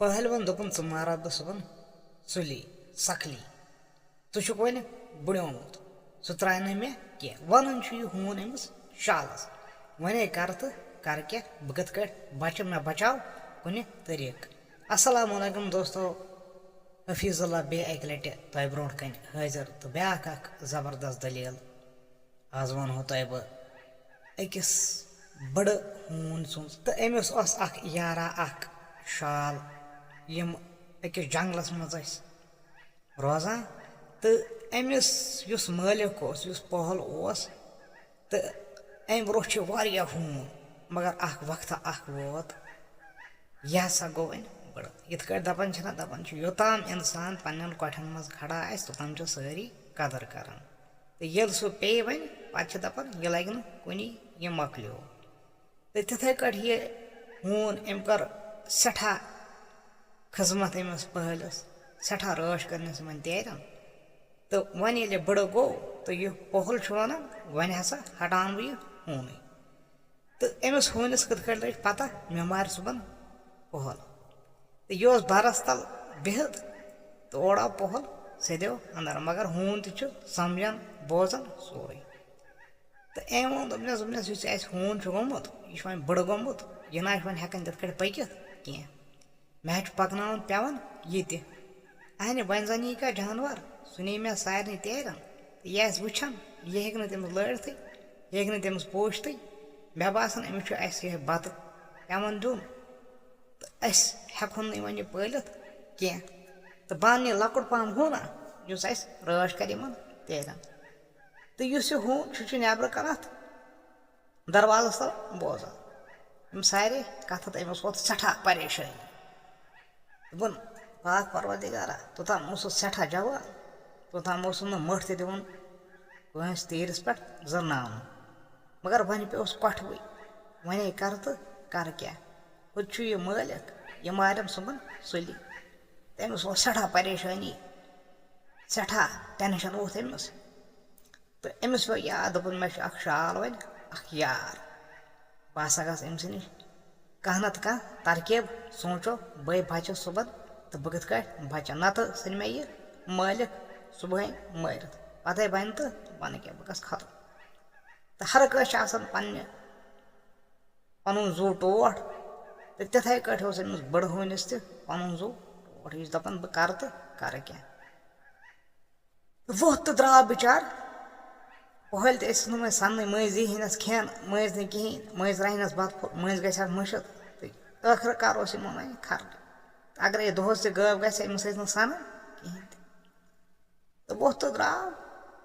पहलवान दोपन च मारा बह सुबन सुली सकली तुक वन बुड़ोमुत सह त्राय मे कह वन हून अमिस शालस वन कर तो कर क्या बह कत बच मे बचाव कुन तरीक। अस्सलाम वालेकुम दोस्तों, हफीजुल्लाह बे अक लट तह ब्रो कन हाजिर तो ब्या जबरदस्त दलील आज वनो तह बह अकिस बड़ हून सुन तो अमिस यारा शाल यम अकिस जंगलस मज रोजान तो अमिस युस मालिक पहल तो अम ब्रो हून मगर वक्त वोत यह हसा गो वन बड़ इत दपान योताम इंसान पन्न कठन मज खड़ा तोताम सारी कदर कर तो ये सह पे वन पे दपान यह लगे कुन यह मकलो तो तिथे कट ये हून अम कर सठा खिजमत अमिस पहलस सठा राश करनस मन तरन तो वन ये बड़ गो तो यह पहल वन वन हसा हटान बह हून तो अमिस हूनस कत लग पता मे मार सुबन पहल तो यह बरस तल बिहत तो ओर आव पहल सदो अंदर मगर हून तह समझान बोजान सोरे तो अम वो दोपनस हून गोमुत यह वन बड़ गोमुत यह ना वन हेकान तथ पकित कह मे पकन पेवान ये अहन वन जन यह क्या जानवर सह नी मे सारे तरन तो यह वुचान यह हे तमिस लड़त यह हे तमिस पोशत मे बासान अमिस यह बत पेवान दिन तो अस हेकोन नी वन पालित कह तो बन यह लकुट पहन हूना जुस राश कर तरन तो यह हून नबर कर दरवाजस तल बोजान यम सारे कथ अमिस वो सठा परेशानी दोपन पाक परवरदिगारा तोताम सठा जवान तोताम मठ दिवन कंस तीरस पे जरना मगर वन पे कठवे वन कर तो कर क्या हु यह मालिक यह मारम सुबन सुली तमिस वो सठा परेशानी सठा टेंशन वोत अमिस तो अमिस पे याद दोपन मे शाल वन यार बह हसा गस अमस नश कह नत कह तरकीब सोचो बे बच सुबन तो बह कत बचा नत सन मे यह मालिक सुबह मारित पत बन तो वन क्या बह गस खत्म तो हर कस पन जू टोट तो तिथे कट अमिस बड़ हूनस तन जू टोट यह दपान बह कर तो कर क्या वोत तो द्राव बिचार पहल तो मे सन मज दी नस खेन मज न कहें मज रहनस बत मज ग मशत तो आखिर कार यमो वन खर अगर यह दोहस गब गस अमिस सन कहें तो वोत तो द्राव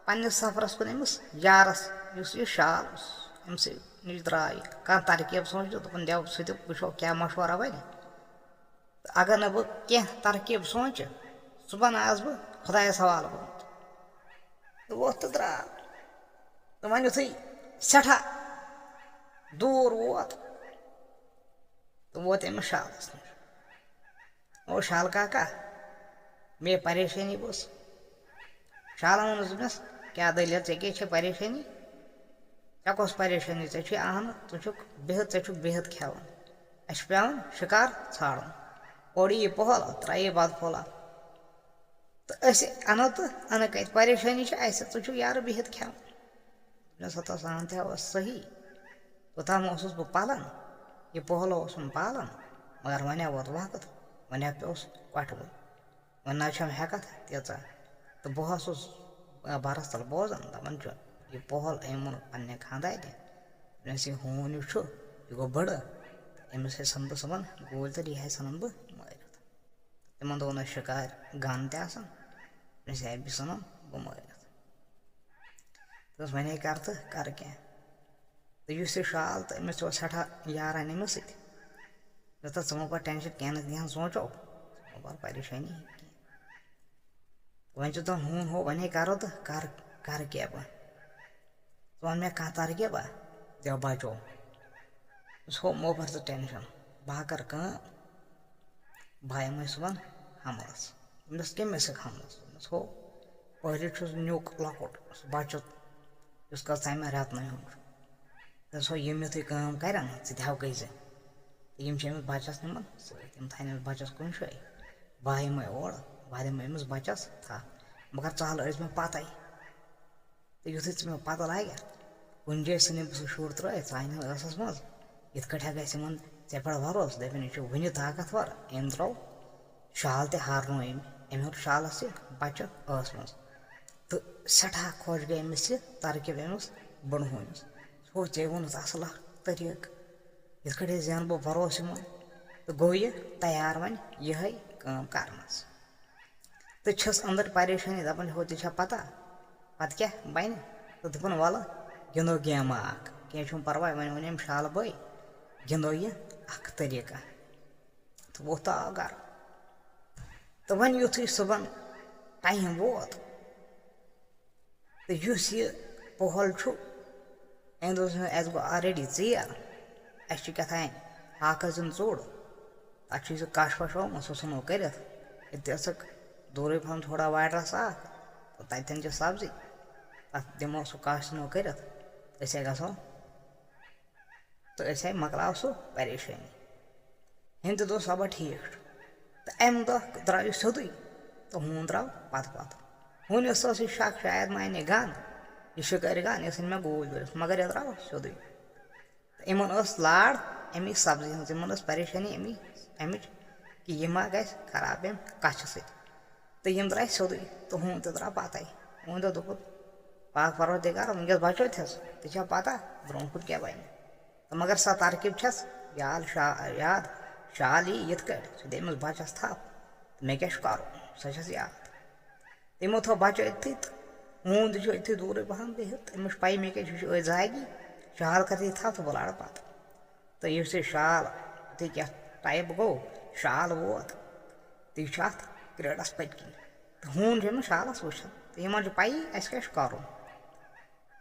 पन्नस सफरस कुन अमिस यारस यह शाल अमस नश द्राय कह तरकीब सोच दोपन दव सह वो क्या मशवरा वन तो अगर न बह कह तरकीब सोच सुबह आज बह खुदायस हवाल गोमुत तो वोत तो द्राव तो वन युथ सठा दूर वोत तो वोत अमिस शालस नश ओ शाल काका मे परेशानी बस शालन वोनस दोपनस क्या दलील ऐ परेशानी ऐ कस परेशानी अहन बिहत बिहत खेवान अस पेवान शिकार छाड़न और यह पहल त्राये बद फला तो अनो तो अन कत परेशानी यार बिहत खेवान दोपनस सन तह सही तोताम बह पालन यह पहल पालन मगर वन वोत वक्त वन पे कठवे वन ना हेकत तीचा तो बह बरस तल बोजान दपान यह पहल अमुन पन्ने खानदान दोपनस यह हून यह गो बड़ अमिस सन बह सुबन गोल तो यह सन बह मारित तिमन दोन शिकार गन तन दोपनस यह बह सन बह मारित तो वन कर तो कर क्या तो यह शाल तो अमिस सठा यारान अमिस सत मो पे टेंशन कह सोचो मो परेशानी वन हून हो वन करो तो कर कर क्या बह वन मे कह तरकीब दव बचो हो मो पर तो टेंशन बह कर बह यम सुबन हमलस दोपनस कमिस हमलस हो पहले नुक लकुट बचत कल तमें रेतन हो यम युथ कर थ गई यम अमिस बचस निमन सम थान अमिस बचस कुन जाए बह यमे और बह दिम अमिस बचस थप मगर चल मे पत तो युथ मे पत लगे कुन जाए सन बह शुर त्रस स मज इत कट हेन ऐ पे भरोस दपन यह वन ताकतवर अम द्रो शाल तर्न अम हेर शालस बचत मज तो सठा खुश गई अमिस यह तरकीब अमिस बड़ोस हो ऐ वोन असल तरीक इत कट जन बह भरोस इन तो गो यह तैयार वन ये कर तो छस अंदर परेशानी दपान हो ते पता पत क्या बन तो दपन वल गिंदो गेम कह परवा वन वन शाल बई गिंदो यह तरीका तो वोत आव गर तो वन युथु सुबह टाइम वोत तो यह पहल अम अस गो ऑलरेडी ेर अस कथान हाक जिन चोड़ तक कश वश आमुत सह सुनो कर दूर पहन थोड़ा वायरस तो तन सब्जी तथ दिमो सह कश सुनो कर गो तो मकलाव सह परेशानी हम तो सब ठीक तो अम दह द्राव सोदे तो हून द्राव पत पत हूनस शक शायद माने गन यह शिकर गन यह मे गोल भर मगर यह द्राव सोदे इन लाड़ अमी सब्जी हज इन परेशानी अमिच कि यह मा ग खराब अम कच तो यम द्राय सोदे तो हून तो द्राव पत हून दोप पाक परवरदिगार वनस बचो थस तो पता ब्रो कुन क्या बन तो मगर सा तरकीब छस याद शाल यी ये सह अमिस बचस थप मे क्या कर सह याद तमो थो बचो इतनी तो हून तो इतनी दूर पहन बिहत अमिस पी मे क्या जागी शाल कर थप तो बह लाड़ पत तो इस शाल तो क्या टाइप गो शाल वोत तो यह क्रेडस पत्कि तो हून अमिस शालस वुचान तो इन पी अस क्या कर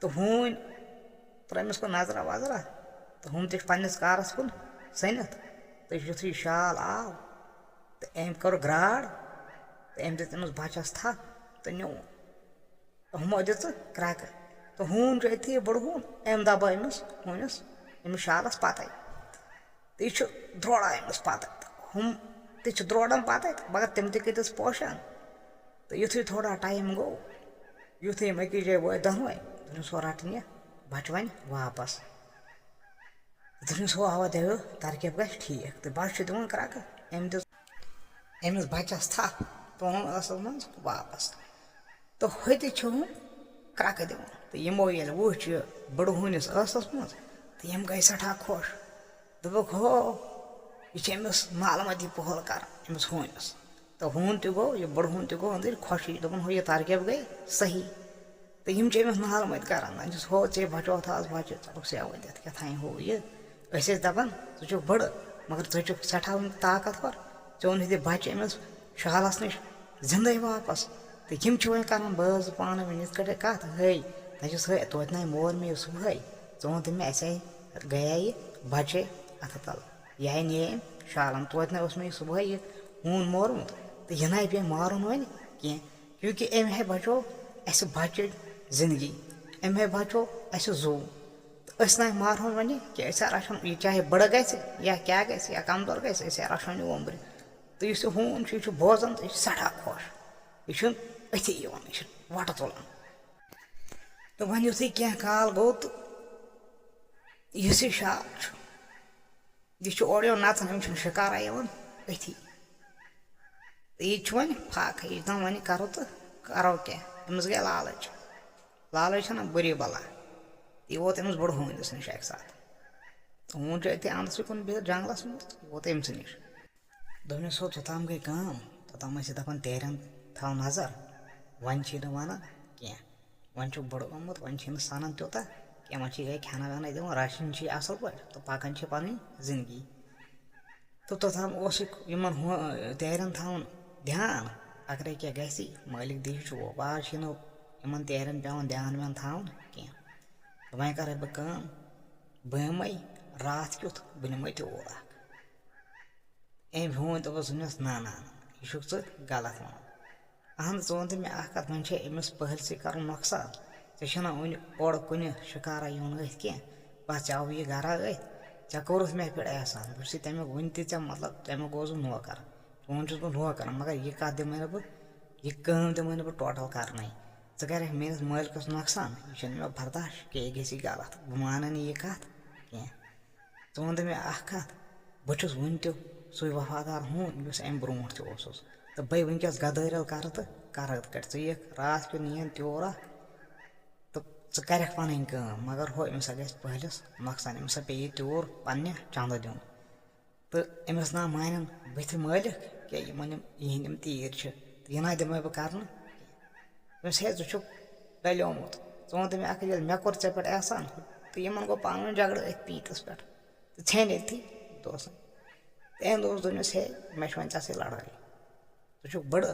तो हून त्रिस कुन नजरा वजरा तो हून तो पन्नस कारस कुन सनित तो युथु शाल आव तो अम कर ग्राड़ तो अम दिस बचस थप तो नो तो हमो दिख क्रक तो हून अथी बड़हून अम दबो अमिस हूनस अमिस शालस पत तो यह द्रोड़ा अमिस पत हम तो द्रोड़न पत मगर तम तस पोशान तो युथु थोड़ा टाइम गो युथु हम अकिस जाए वो दहवे सो रटन यह बच वन वापस हो आवा दे तरकीब ग ठीक तो बच दिवान क्रक अम अमिस बचस थप तो असल मज वापस तो हत क्रक दिवान तो यमो ये वुच बड़हूनिस मज तो यम गई सठा खुश दोपक हो यह अमिस मालमती पहल कर अमिस हूनस तो हून तह गो यह बड़हून तह गो अंदर खुशी दोपन हो यह तरकीब गई सही तो यम अमिस मालमत कर हो ऐ बचो आज बच्चे चलो से वलित क्या थान हो यह दपान ज बड़ मगर ज सठा ताकतवर चोन ये बच्चे अमिस शालस नश जिंदे वापस तो यम वन कर बज पान वन इत कट है तस है तोत ना मोर मे सुबह चोन तो मे ऐसे गया यह बचे अथ तल यह ने शालन तोत ना मे सुबह यह हून मोरमुत तो यह ना पे मारुन वन कह क्योंकि अम है बचो अस बचे जिंदगी अम है बचो अस जू तो ना मारन वन कि रशन यह चाहे बड़ ग या क्या ग या कमजोर ग रशन वोम्बर तो इस हून यह बोजान तो यह सठा खुश यह अथी यह वट तुलान तो वन युथ क्या काल गो तो इस शाल यह ओर यो नचान अम शिकारा अथी तो यह वन फाक यह दम वन करो तो करो क्या अमिस गई लालच लालच ना बुरी बला यह वोत अमिस बड़ हूनस नश अक साथ तो हून अति अंदस कुन बिहत जंगलस मज वोत अमस नश दोपस हो तोताम गई काम तोताम दपान तेरन थव नजर वन वन कह वन बड़ गोमुत वन सनान त्यूत क्या वन गई खाना वाना दिवान राशन असल पे तो पकान पन जिंदगी तो तोताम तेरन थवन ध्यान अगर क्या गसी मालिक दी आज इन तेरन पे ध्यान व्यान थवन कह वन कर बह बह रात क्युत बह निम त्योर अम हून दोपस ना ना यह गलत वन अहन वन तो मे कत वन अमिस पहलसी कर नौकसान ऐ वन ओर कुन शिकारा यून कह बस आव यह गर चे कोरुस मे पे एहसान बस तमिक वन ते मतलब तमिक गोस नौकर चोन चुस बह नौकर मगर यह कत दिम बह यह कम दिम बह टोटल करन े कर मेस मालिकस नौकसान यह मे बर्दाश्त कि यह गि गलत बह मान यह कत कह वन तो मे कत बहुत वन तो सू वफादार हून अम ब्रो तो बे वनकस गदर कर तो कर कट यह रात पे नींद त्योर तो कर पन मगर हो अमिस ग पहलिस नौकसान अमिस पे त्योर पन्ने चंद दिन तो अमिस ना मान बुथ मालिक कि यम तीर तो यह ना दिम बह कर अमिस हे चु डलोमुत वन तो मे कोर ऐ पे एहसान तो इन गो पान झगड़ अथ पीतस पे तो छेन ये दोस्तन तम दोस दोनस हे मे वन ऐसे लड़ाई तु बड़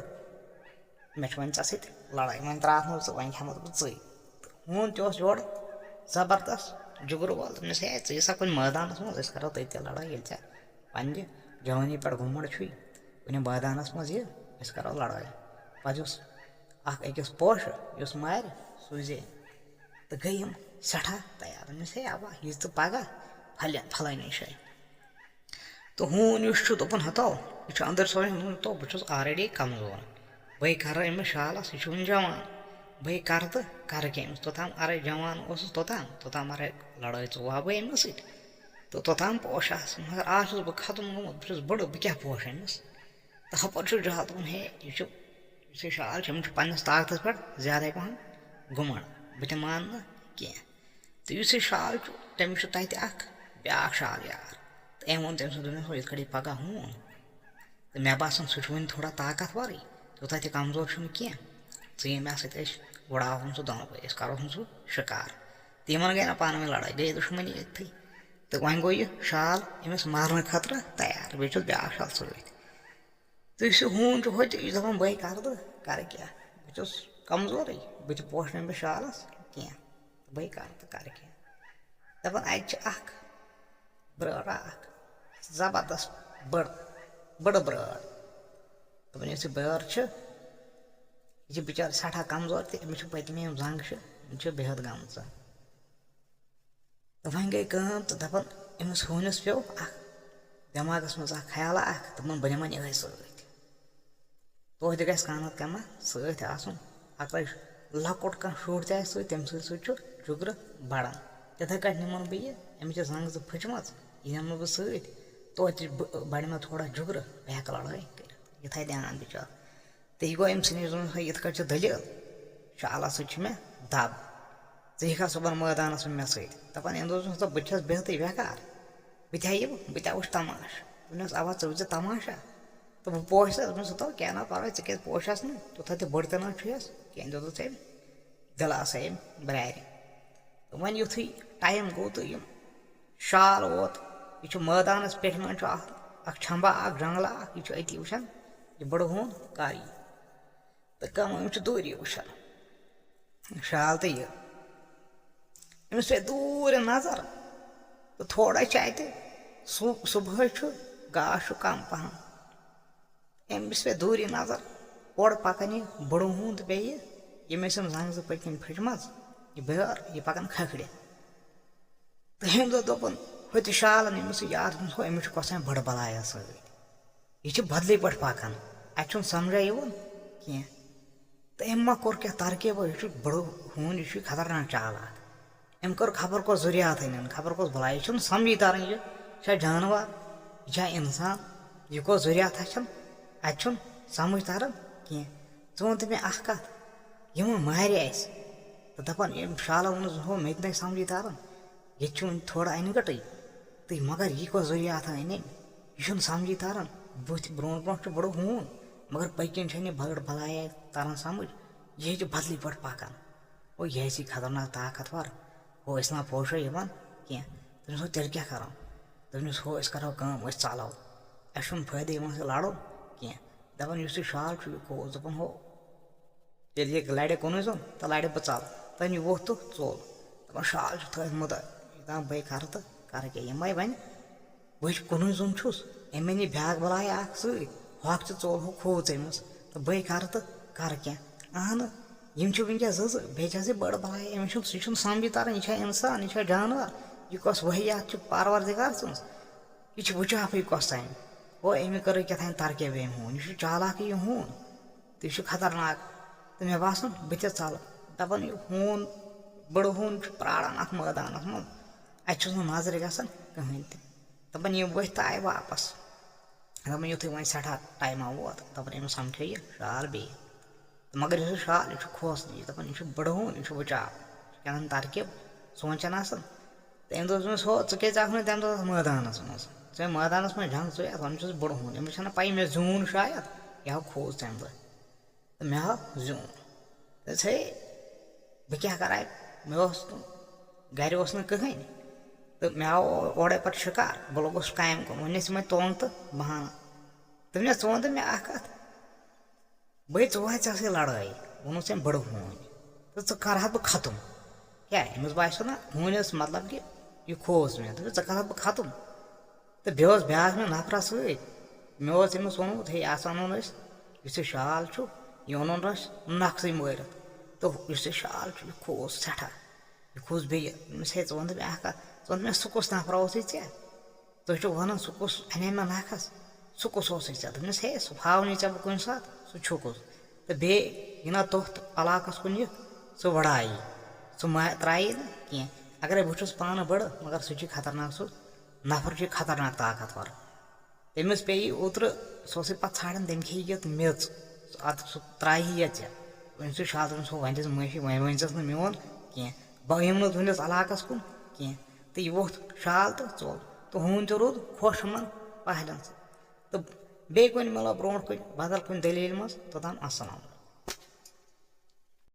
मे वन ऐ लड़ाई वन त्रा वन हेमत बह हून तो योर जबरदस्त जुगर वाल दोपस हे सा कुन मैदानस मज करो तथ लड़ाई ये पे जवानी पे घुमड़ छुई कुन मैदानस मज करो लड़ाई पे अकिस पोश उस मार सूजे तो गई सठा तैयार दोपस हे अब यह तो पगह फलानी जाए तो हून दोपन हतो यह अंदर सोच तो बहुत ऑलरेडी कमजोर बे कर अमिस शालस यह जवान बे कर तो कर क्या तोताम अरे जवान तोताम अरे लड़ाई चुवा बे अमिस तो तोताम पोश मगर आज बह खत्म गोमुत बहुत बड़ बह क्या पोश अमिस तो हपर जहाल दोपन हे यह शाल पन्नस ताकतस पे ज्यादा पहन घुमड़ बह मान कह तो यह शाल तमिक तत ब्या शाल यार तो अम वो तम सो इत कड़ी पगह हून तो मे बासान सह वन थोड़ा ताकतवर तूत तह कमजोर कह ये मे सत उड़ावन सह दोनों पे करो सह शिकार तो इन गई ना पान में लड़ाई गई दुश्मनी इतनी तो वन गो यह शाल अमिस मारने खतर तैयार बे ब्या शाल सत तो यह हून हो दपान बे कर तो कर क्या बस कमजोर बह पोशन बह शालस कह बे कर तो कर क्या दपान अ ब्रड़ जबरदस्त बड़ ब्रड़ दपान इस ब्रड़ यह बिचार सठा कमजोर तो अमिस पतमे जंग बेहद गम तो वन गई तो दपान अमिस हूनस पे दिमागस मज ख्याल दपान बह निमन यह सत कानत कमा सत अगर लकुट कह शुर तम सत जुगर बढ़ान तथे कट निमन बह यह अमिस जंग फचम यह नम बह सत तो बढ़ मे थोड़ा जुगर बह हेक लड़ाई कर यह थे ध्यान बिचार तो यह गो अम सद इत कट दलील शाला सत मे दब ज़ा सुबह मैदानस मे सत दपान अम तो बस बिहत बेकार बह बह वुच तमाश दोपस अवा चे तमाशा तो बह पोश तो क्या ना पर्वा क्या पोशस ना तो तथ बड़ ना छुस कह दोस दिलास ब्रार तो वन युथु टाइम गो तो शाल वोत यह मैदानस पे छंबा जंगला यह अति वुचान यह बड़ हून कारी तो कम दूरी वुचान शाल तो यह अमिस पे दूर नजर तो थोड़ा अत सुबह गाश कम पहन अमिस पे दूरी नजर ओर पकन यह बड़ हून तो बे यम जंग पकन फचम यह बेर यह पकन खखड़े तो हम दोपन हो शालन अमिस याद हो अमिस कसान बड़ बलाया सत यह बदल पे पकान अत समझा कह तो अम मा कोर क्या तरकीब यह बड़ हून यह खतरनाक चालाक अम कर खबर कोस जुरियात खबर कोस भला यह समझी तारान यह जानवर यह इंसान यह कोस जुरियात अत समझ तारान कह वन तो मे कत यम मार तो दपान शाला वन हो मे ना समझी तारान ये थोड़ा अनगट तो मगर यह कोस जुरियात अन यह समझी तारान बुथ ब्रो ब्रो बड़ हून मगर पकन बड़ भलाया तारान समझ यह बदल पे पकान वो यह खतरनाक ताकतवर हो ना पोशो कह तमिस तेल क्या करो दपस हो करो चलो अस फायदे लड़ो कह दपान शाल खोस दपान हो ये लड़े कुन जोन तो लड़े बह चल तन वोथ तो चोल दपान शाल थोत मुद दाप बे कर तो कर क्या यम वन बह कुन जोन छुस अमे नी ब्याक बलाय सक चोल हो खोच अमिस तो बे कर तो कर क्या अहन यम वनकस बे बड़ बलाय अमिस सह समझी तारान यह इंसान यह जानवर यह कस वहियात पारवरदिगार सन्स यह वचाफे कस तान वो अमि कर क्या तरकीब अम हून यह चालाक यह हून तो यह खतरनाक तो मे बासान बह चल दपान यह हून बड़ हून प्राण अत मैदानस मज अस नजर गसान कहें दपान यह वथ तो आए वापस दपान युथे वो सठा टाइमा वोत दपान अमिस समझो यह शाल बे मगर यह शाल यह खोसनी दपान यह बड़ हून यह बचाव क्या तरकीब सोचान तम दोस हो क्या तम दो मैदानस मज ऐ मैदानस मज जंग चे वन बड़ हून अमिस पी मे जून शायद यह आव खोज तम दह तो मे आव जून तो बह क्या कर मे गर कहें तो मे आव ओडे पे शिकार बह लोगस काम कर वन मे तोंग तो बहाना तो मे वन तो मे कत भाई चे लड़ाई वोन ऐम बड़ हून तो कर बह खत्म क्या अमिस बासो ना हून मतलब कि यह खोज मे तो कर बह खत्म तो बेस ब्याह मे नफरा समिस वोनमुत हे अनोन यह शाल यह ओन नक्शे मारित तो यह शाल यह खोज सठा यह खोज बे हे वन तो मे कत मे सह कुस नफरा तुम वन सह कुस अने मे नखस सह कुस दोपस हे सह हावनी बह कुन सात सह छुकुस तो बे यह तोथ इलाकस कुन सह वड़ाई सह त्राई ना कह अगर बहुत पान बड़ मगर सह खतरनाक सह नफर खतरनाक ताकतवर तमिस पे ओत्र सह पे ाड़न तम खे ये मेच अत सह त्राई ये वन सह शाल तमिस वन दिस माफी वन वनस मोन कह बह यम नुस इलाकस कुन कह तो यह वोथ शाल तो चोल तो हून तो रोद खुश मन पहलन तो बे कुन मिलो ब्रो कुन बदल कुन दलील मज तोतान अस्सलाम।